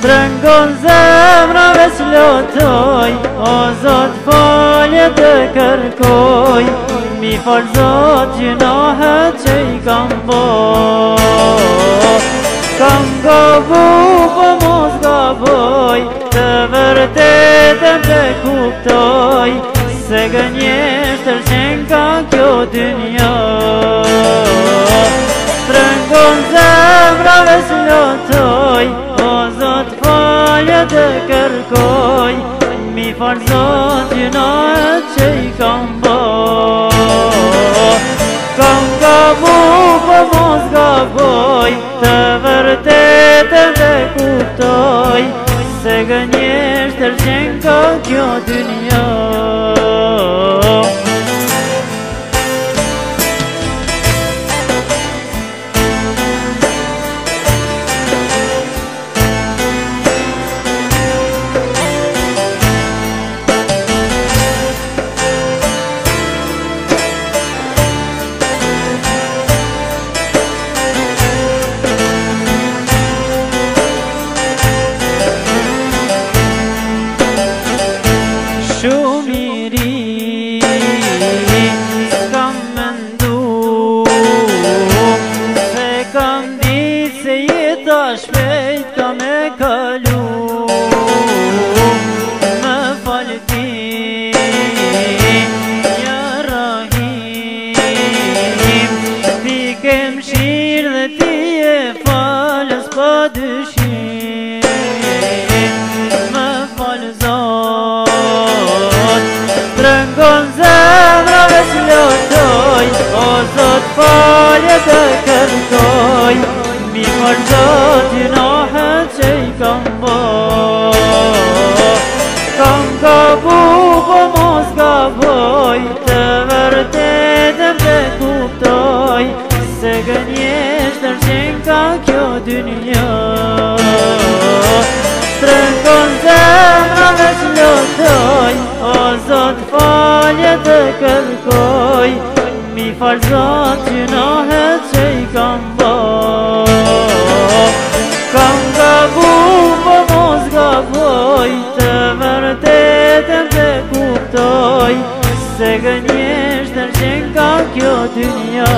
Trëngon zemrave s'lotoj, o Zot falje të kërkoj, mi fal Zot gjunohet që I kam bo. Kam gabu po mos gaboj, të vërtetën të kuptoj, se gënjeshtër qenë ka kjo dynja. Trëngon zemrave s'lotoj, o Zot falje të kërkoj, mi fal Zot gjunohet që I kam bo. Kam gabu po mos gaboj, të vërtetën të kuptoj, se gënjeshtër qenë ka kjo dynja. Shumë I ri, s'kam mendu, se kam ditë se jeta shpejt ka me kalu. Më fal ti, ja Rahim, ti ke mshirë dhe ti e falës pa dyshim. Më fal Zot, trëngon zemrave s'lotoj, o Zot falje të kërkoj, mi fal Zot gjunohet që I kam bo. Kam gabu po mos gaboj, të vërtetën të kuptoj, se gënjeshtër qenë ka kjo dynja. Trëngon zemrave s'lotoj, o Zot falje të kërkoj, mi fal Zot gjunohet që I kam bo. Kam gabu po mos gaboj, të vërtetën të kuptoj, se gënjeshtër qenë ka kjo dynja.